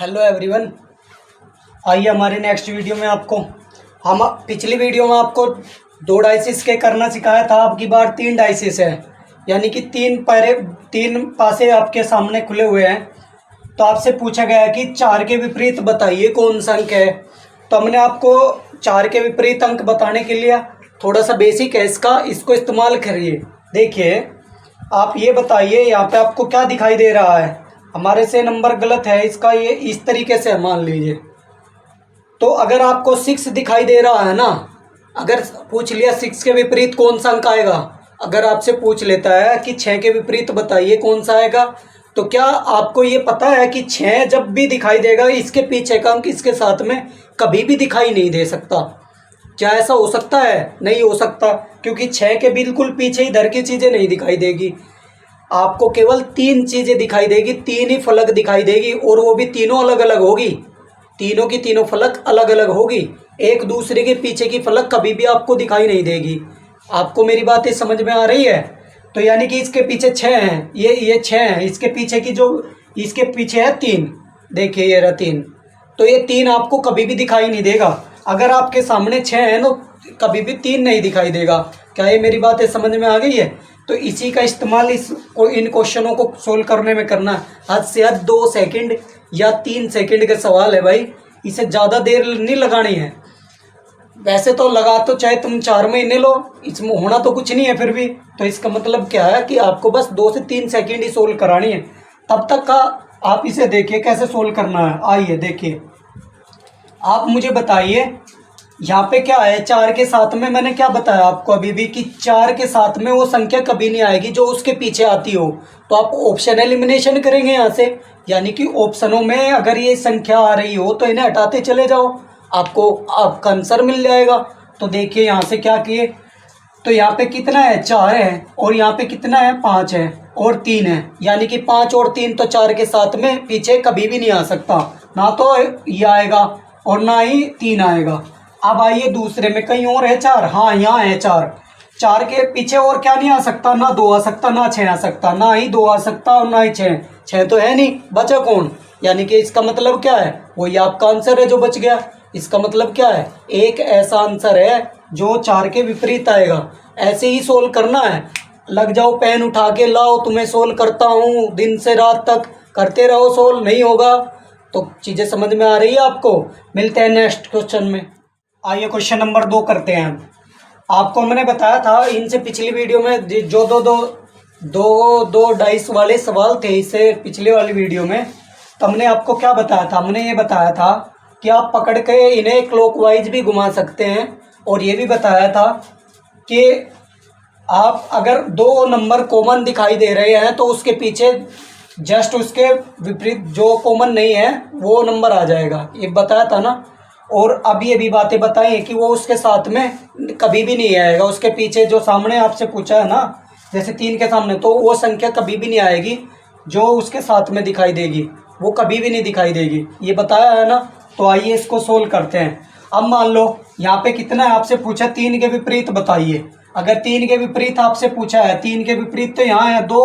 Hello everyone. आइए हमारे next video में हम पिछली वीडियो में आपको 2 डाइसिस के करना सिखाया था। अब की बार 3 डाइसिस है, यानी कि 3 पासे आपके सामने खुले हुए हैं। तो आपसे पूछा गया है कि 4 के विपरीत बताइए कौन सा अंक है। तो हमने आपको 4 के विपरीत अंक बताने के लिए थोड़ा सा बेसिक है इसको इस्तेमाल करिए। देखिए, आप ये बताइए यहाँ पे आपको क्या दिखाई दे रहा है। हमारे से नंबर गलत है इसका, ये इस तरीके से मान लीजिए। तो अगर आपको 6 दिखाई दे रहा है ना, अगर पूछ लिया 6 के विपरीत कौन सा अंक आएगा, अगर आपसे पूछ लेता है कि 6 के विपरीत बताइए कौन सा आएगा, तो क्या आपको ये पता है कि 6 जब भी दिखाई देगा इसके पीछे का अंक इसके साथ में कभी भी दिखाई नहीं दे सकता। क्या ऐसा हो सकता है? नहीं हो सकता, क्योंकि 6 के बिल्कुल पीछे इधर की चीज़ें नहीं दिखाई देगी। आपको केवल 3 चीज़ें दिखाई देगी, 3 ही फलक दिखाई देगी, और वो भी तीनों अलग अलग होगी। तीनों की तीनों फलक अलग अलग होगी, एक दूसरे के पीछे की फलक कभी भी आपको दिखाई नहीं देगी। आपको मेरी बातें समझ में आ रही है? तो यानी कि इसके पीछे 6 हैं, ये 6 हैं, इसके पीछे की जो इसके पीछे है 3, देखिए ये रहा 3। तो ये 3 आपको कभी भी दिखाई नहीं देगा। अगर आपके सामने 6 है तो कभी भी 3 नहीं दिखाई देगा। क्या ये मेरी बातें समझ में आ गई है? तो इसी का इस्तेमाल इन क्वेश्चनों को सोल्व करने में करना है। हद से हद 2 सेकंड या 3 सेकंड का सवाल है भाई, इसे ज़्यादा देर नहीं लगानी है। वैसे तो लगा तो चाहे तुम 4 महीने लो, इसमें होना तो कुछ नहीं है फिर भी। तो इसका मतलब क्या है कि आपको बस 2 से 3 सेकंड ही सोल्व करानी है। तब तक का आप इसे देखिए कैसे सोल्व करना है। आइए देखिए, आप मुझे बताइए यहाँ पे क्या है। 4 के साथ में मैंने क्या बताया आपको अभी भी कि 4 के साथ में वो संख्या कभी नहीं आएगी जो उसके पीछे आती हो। तो आप ऑप्शन एलिमिनेशन करेंगे यहाँ से, यानी कि ऑप्शनों में अगर ये संख्या आ रही हो तो इन्हें हटाते चले जाओ, आपको आपका आंसर मिल जाएगा। तो देखिए यहाँ से क्या किए, तो यहाँ पे कितना है 4 है, और यहाँ पे कितना है 5 है और 3 है, यानी कि 5 और 3 तो 4 के साथ में पीछे कभी भी नहीं आ सकता। ना तो ये आएगा और ना ही 3 आएगा। अब आइए दूसरे में, कहीं और है 4, हाँ यहाँ है 4। 4 के पीछे और क्या नहीं आ सकता? ना 2 आ सकता, ना 6 आ सकता, ना ही 2 आ सकता और ना ही 6। 6 तो है नहीं, बचा कौन? यानी कि इसका मतलब क्या है? वही आपका आंसर है जो बच गया। इसका मतलब क्या है? एक ऐसा आंसर है जो 4 के विपरीत आएगा। ऐसे ही सोल्व करना है। लग जाओ, पेन उठा के लाओ, तुम्हें सोल्व करता हूँ दिन से रात तक, करते रहो। सोल्व नहीं होगा तो चीज़ें समझ में आ रही है आपको? मिलते हैं नेक्स्ट क्वेश्चन में। आइए क्वेश्चन नंबर 2 करते हैं। आपको मैंने बताया था इनसे पिछली वीडियो में जो दो डाइस वाले सवाल थे, इससे पिछले वाली वीडियो में तो हमने आपको क्या बताया था? हमने ये बताया था कि आप पकड़ के इन्हें क्लॉकवाइज भी घुमा सकते हैं, और ये भी बताया था कि आप अगर 2 नंबर कॉमन दिखाई दे रहे हैं तो उसके पीछे जस्ट उसके विपरीत जो कॉमन नहीं है वो नंबर आ जाएगा, ये बताया था ना। और अब ये भी बातें बताई कि वो उसके साथ में कभी भी नहीं आएगा, उसके पीछे जो सामने आपसे पूछा है ना, जैसे 3 के सामने, तो वो संख्या कभी भी नहीं आएगी जो उसके साथ में दिखाई देगी, वो कभी भी नहीं दिखाई देगी, ये बताया है ना। तो आइए इसको सोल्व करते हैं। अब मान लो यहाँ पे कितना है, आपसे पूछा 3 के विपरीत बताइए। अगर 3 के विपरीत आपसे पूछा है, 3 के विपरीत तो यहाँ है 2,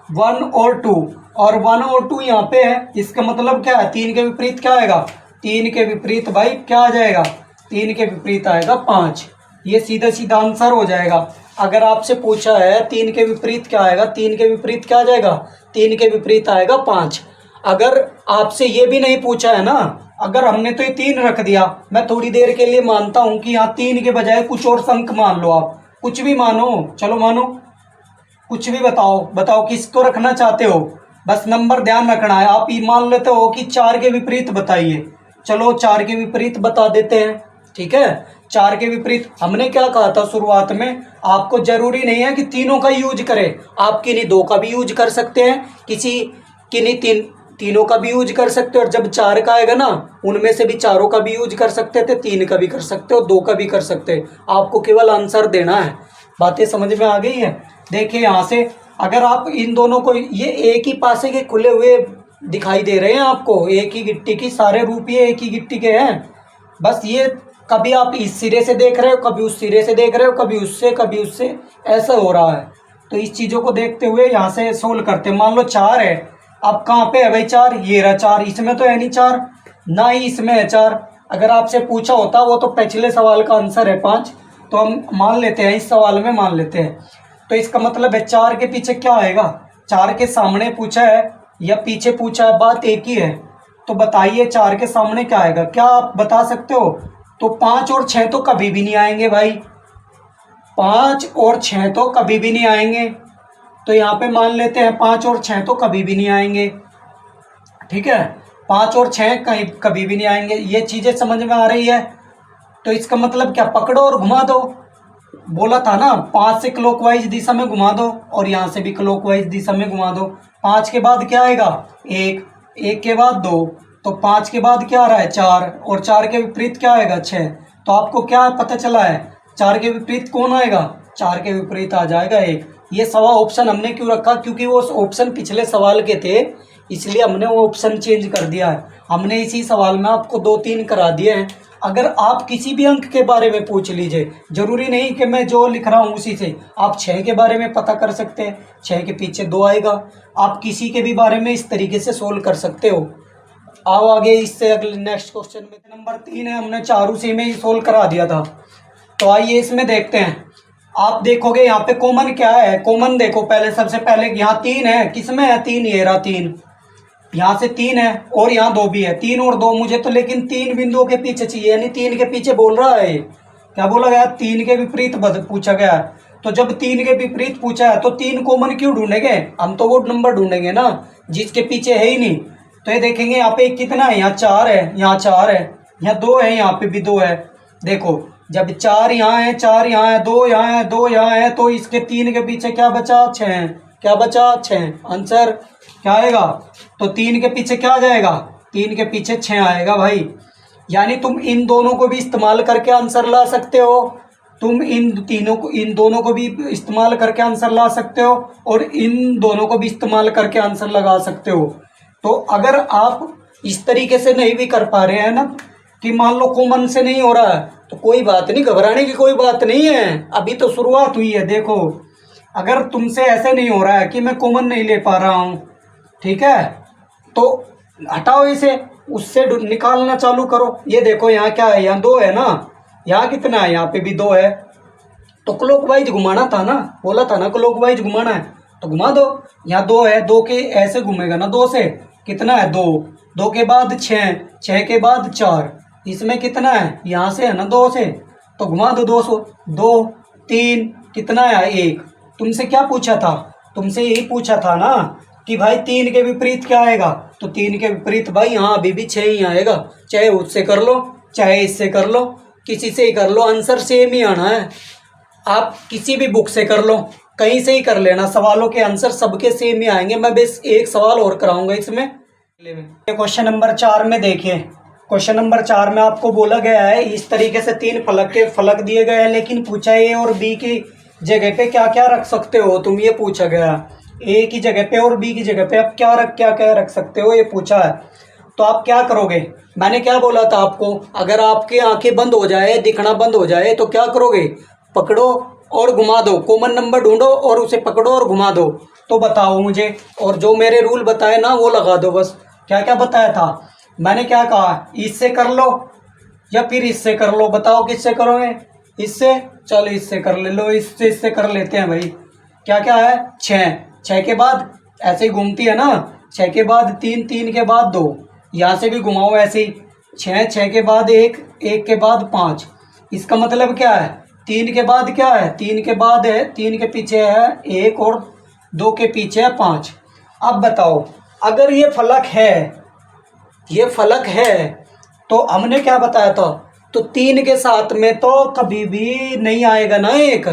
1 और 2, और 1 और 2 यहाँ पे है। इसका मतलब क्या है? 3 के विपरीत क्या आएगा? 3 के विपरीत भाई क्या आ जाएगा? 3 के विपरीत आएगा 5। ये सीधा सीधा आंसर हो जाएगा। अगर आपसे पूछा है 3 के विपरीत क्या आएगा, 3 के विपरीत क्या आ जाएगा? 3 के विपरीत आएगा 5। अगर आपसे ये भी नहीं पूछा है ना, अगर हमने तो ये 3 रख दिया, मैं थोड़ी देर के लिए मानता हूँ कि यहाँ 3 के बजाय कुछ और अंक मान लो, आप कुछ भी मानो, चलो मानो, कुछ भी बताओ किसको रखना चाहते हो, बस नंबर ध्यान रखना है। आप ये मान लेते हो कि 4 के विपरीत बताइए, चलो 4 के विपरीत बता देते हैं, ठीक है। 4 के विपरीत हमने क्या कहा था शुरुआत में? आपको जरूरी नहीं है कि तीनों का यूज करें, आप किन्हीं 2 का भी यूज कर सकते हैं, किन्हीं तीनों का भी यूज कर सकते हो, और जब 4 का आएगा ना, उनमें से भी चारों का भी यूज कर सकते थे, 3 का भी कर सकते हो, 2 का भी कर सकते हैं। आपको केवल आंसर देना है। बातें समझ में आ गई है? देखिए यहाँ से अगर आप इन दोनों को, ये एक ही पासे के खुले हुए दिखाई दे रहे हैं आपको, एक ही गिट्टी की सारे रूप ये एक ही गिट्टी के हैं। बस ये कभी आप इस सिरे से देख रहे हो, कभी उस सिरे से देख रहे हो, कभी उससे, ऐसा हो रहा है। तो इस चीज़ों को देखते हुए यहाँ से सोल्व करते हैं। मान लो 4 है, अब कहाँ पे है भाई 4, ये रहा 4, इसमें तो है नहीं 4, ना ही इसमें है 4। अगर आपसे पूछा होता वो तो पिछले सवाल का आंसर है 5, तो हम मान लेते हैं, इस सवाल में मान लेते हैं। तो इसका मतलब है 4 के पीछे क्या आएगा, 4 के सामने पूछा है या पीछे पूछा है, बात एक ही है। तो बताइए 4 के सामने क्या आएगा, क्या आप बता सकते हो? तो 5 और 6 तो कभी भी नहीं आएंगे भाई, 5 और 6 तो कभी भी नहीं आएंगे। तो यहाँ पे मान लेते हैं 5 और 6 तो कभी भी नहीं आएंगे, ठीक है। 5 और 6 कहीं कभी भी नहीं आएंगे, ये चीज़ें समझ में आ रही है। तो इसका मतलब क्या, पकड़ो और घुमा दो। बोला था ना 5 से क्लॉकवाइज दिशा में घुमा दो और यहाँ से भी क्लॉकवाइज दिशा में घुमा दो। 5 के बाद क्या आएगा 1, 1 के बाद 2, तो 5 के बाद क्या आ रहा है 4, और 4 के विपरीत क्या आएगा 6। तो आपको क्या पता चला है, 4 के विपरीत कौन आएगा, 4 के विपरीत आ जाएगा 1। ये सवा ऑप्शन हमने क्यों रखा, क्योंकि वो ऑप्शन पिछले सवाल के थे, इसलिए हमने वो ऑप्शन चेंज कर दिया है। हमने इसी सवाल में आपको 2-3 करा दिए हैं। अगर आप किसी भी अंक के बारे में पूछ लीजिए, जरूरी नहीं कि मैं जो लिख रहा हूँ उसी से, आप 6 के बारे में पता कर सकते हैं, 6 के पीछे 2 आएगा। आप किसी के भी बारे में इस तरीके से सोल्व कर सकते हो। आओ आगे, इससे अगले नेक्स्ट क्वेश्चन में नंबर 3 है, हमने चारू सी में ही सोल्व करा दिया था। तो आइए इसमें देखते हैं। आप देखोगे यहाँ पे कॉमन क्या है, कॉमन देखो पहले, सबसे पहले यहाँ 3 है, किसमें है 3, ये रहा 3, यहाँ से 3 है और यहाँ 2 भी है, 3 और 2 मुझे तो लेकिन 3 बिंदुओं के पीछे चाहिए, यानी 3 के पीछे बोल रहा है। क्या बोला गया, 3 के विपरीत पूछा गया है। तो जब 3 के विपरीत पूछा है तो 3 कॉमन क्यों ढूंढेंगे, हम तो वो नंबर ढूंढेंगे ना जिसके पीछे है ही नहीं। तो ये देखेंगे यहाँ पे कितना है, यहाँ 4 है, यहाँ 4 है, यहाँ 2 है, यहाँ पे भी 2 है। देखो जब 4 यहाँ है, 4 यहाँ है, 2 यहाँ है, 2 यहाँ है, तो इसके 3 के पीछे क्या बचा 6, क्या बचा 6, आंसर क्या आएगा। तो 3 के पीछे क्या आ जाएगा, 3 के पीछे 6 आएगा भाई। यानी तुम इन दोनों को भी इस्तेमाल करके आंसर ला सकते हो, तुम इन दोनों को भी इस्तेमाल करके आंसर ला सकते हो और इन दोनों को भी इस्तेमाल करके आंसर लगा सकते हो। तो अगर आप इस तरीके से नहीं भी कर पा रहे हैं ना, कि मान लो कॉमन से नहीं हो रहा है, तो कोई बात नहीं, घबराने की कोई बात नहीं है, अभी तो शुरुआत हुई है। देखो अगर तुमसे ऐसे नहीं हो रहा है कि मैं कॉमन नहीं ले पा रहा हूँ, ठीक है, तो हटाओ इसे, उससे निकालना चालू करो। ये देखो यहाँ क्या है, यहाँ 2 है ना, यहाँ कितना है, यहाँ पे भी 2 है, तो क्लॉकवाइज घुमाना था ना, बोला था ना क्लॉकवाइज घुमाना है, तो घुमा दो। यहाँ 2 है, 2 के ऐसे घूमेगा ना, 2 से कितना है 2, 2 के बाद 6, 6 के बाद 4, इसमें कितना है, यहाँ से है ना 2 से, तो घुमा दो 200, 2, 3 कितना है 1। तुमसे क्या पूछा था, तुमसे यही पूछा था ना कि भाई 3 के विपरीत क्या आएगा, तो 3 के विपरीत भाई यहाँ अभी भी 6 ही आएगा, चाहे उससे कर लो चाहे इससे कर लो, किसी से ही कर लो, आंसर सेम ही आना है। आप किसी भी बुक से कर लो, कहीं से ही कर लेना, सवालों के आंसर सबके सेम ही आएंगे। मैं बस एक सवाल और कराऊंगा इसमें। क्वेश्चन नंबर 4 में देखिए, क्वेश्चन नंबर 4 में आपको बोला गया है इस तरीके से 3 फलक के फलक दिए गए हैं, लेकिन पूछा ए और बी की जगह पे क्या क्या रख सकते हो तुम, ये पूछा गया। ए की जगह पे और बी की जगह पे आप क्या क्या रख सकते हो, ये पूछा है। तो आप क्या करोगे, मैंने क्या बोला था आपको, अगर आपकी आंखें बंद हो जाए, दिखना बंद हो जाए, तो क्या करोगे, पकड़ो और घुमा दो, कॉमन नंबर ढूंढो और उसे पकड़ो और घुमा दो। तो बताओ मुझे, और जो मेरे रूल बताए ना वो लगा दो बस। क्या क्या बताया था मैंने, क्या कहा, इससे कर लो या फिर इससे कर लो, बताओ किससे करोगे, इससे, चलो इससे कर ले लो, इससे कर लेते हैं भाई। क्या क्या है, 6, 6 के बाद ऐसे ही घूमती है ना, 6 के बाद 3, 3 के बाद 2, यहाँ से भी घुमाओ ऐसे ही, 6, 6 के बाद 1, 1 के बाद 5। इसका मतलब क्या है, 3 के बाद क्या है, 3 के बाद है, 3 के पीछे है 1 और 2 के पीछे है 5। अब बताओ अगर ये फलक है, ये फलक है, तो हमने क्या बताया था, तो 3 के साथ में तो कभी भी नहीं आएगा ना 1,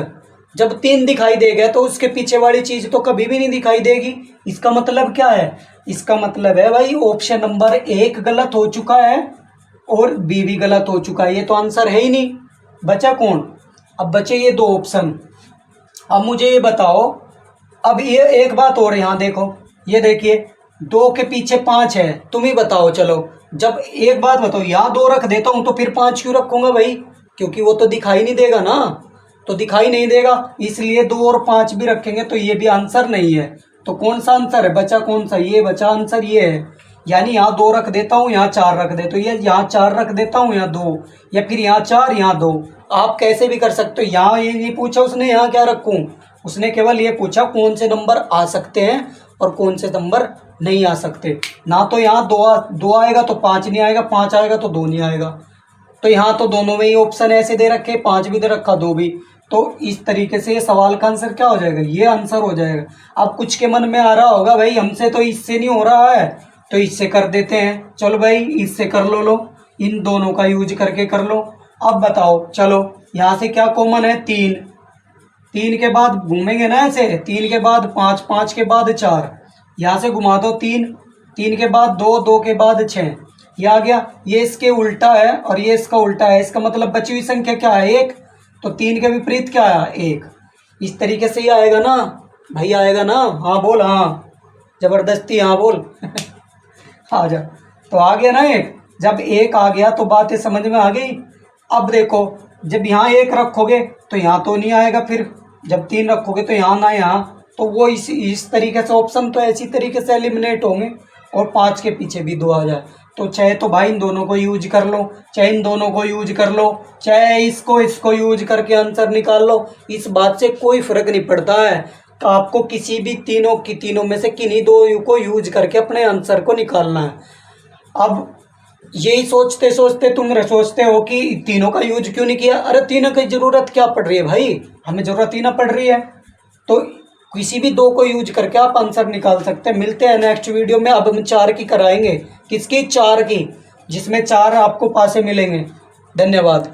जब 3 दिखाई देगा तो उसके पीछे वाली चीज़ तो कभी भी नहीं दिखाई देगी। इसका मतलब क्या है, इसका मतलब है भाई ऑप्शन नंबर 1 गलत हो चुका है और बी भी गलत हो चुका है, ये तो आंसर है ही नहीं। बचा कौन, अब बचे ये 2 ऑप्शन। अब मुझे ये बताओ, अब ये एक बात और, यहाँ देखो, ये देखिए 2 के पीछे 5 है, तुम ही बताओ। चलो जब एक बात बताओ, यहाँ 2 रख देता हूँ तो फिर 5 क्यों रखूँगा भाई, क्योंकि वो तो दिखाई नहीं देगा ना, तो दिखाई नहीं देगा, इसलिए 2 और 5 भी रखेंगे तो ये भी आंसर नहीं है। तो कौन सा आंसर है बचा, कौन सा, ये बचा आंसर, ये है। यानी यहाँ 2 रख देता हूँ, यहाँ 4 रख देता हूँ, ये यहाँ 4 रख देता हूँ, यहाँ 2, या फिर यहाँ 4 यहाँ 2। आप कैसे भी कर सकते हो। यहाँ ये नहीं पूछा उसने यहाँ क्या रखूँ, उसने केवल ये पूछा कौन से नंबर आ सकते हैं और कौन से नंबर नहीं आ सकते। ना तो यहाँ 2 आएगा तो 5 नहीं आएगा, 5 आएगा तो 2 नहीं आएगा। तो यहाँ तो दोनों में ही ऑप्शन ऐसे दे रखे, 5 भी दे रखा, 2 भी। तो इस तरीके से ये सवाल का आंसर क्या हो जाएगा, ये आंसर हो जाएगा। अब कुछ के मन में आ रहा होगा भाई हमसे तो इससे नहीं हो रहा है, तो इससे कर देते हैं। चलो भाई इससे कर लो, इन दोनों का यूज करके कर लो। अब बताओ, चलो यहाँ से क्या कॉमन है, 3, 3 के बाद घूमेंगे ना ऐसे, 3 के बाद 5, 5 के बाद 4, यहाँ से घुमा दो 3, 3 के बाद 2, 2 के बाद 6, ये आ गया। ये इसके उल्टा है और ये इसका उल्टा है, इसका मतलब बची हुई संख्या क्या है, 1। तो 3 के विपरीत क्या आया, 1। इस तरीके से ही आएगा ना भाई, आएगा ना। हाँ बोल, हाँ जबरदस्ती हाँ बोल आ जा। तो आ गया ना 1। जब 1 आ गया तो बातें समझ में आ गई। अब देखो जब यहाँ 1 रखोगे तो यहाँ तो नहीं आएगा, फिर जब 3 रखोगे तो यहाँ ना यहाँ, तो वो इस तरीके से ऑप्शन तो ऐसी तरीके से एलिमिनेट होंगे। और 5 के पीछे भी 2 आ जाए तो चाहे तो भाई इन दोनों को यूज कर लो, चाहे इन दोनों को यूज कर लो, चाहे इसको यूज करके आंसर निकाल लो। इस बात से कोई फर्क नहीं पड़ता है। तो आपको किसी भी तीनों में से किन्हीं 2 को यूज करके अपने आंसर को निकालना है। अब यही सोचते सोचते तुम सोचते हो कि तीनों का यूज क्यों नहीं किया। अरे तीनों की ज़रूरत क्या पड़ रही है भाई, हमें ज़रूरत ही ना पड़ रही है। तो किसी भी 2 को यूज करके आप आंसर निकाल सकते हैं। मिलते हैं नेक्स्ट वीडियो में। अब हम 4 की कराएंगे, किसकी, 4 की, जिसमें 4 आपको पासे मिलेंगे। धन्यवाद।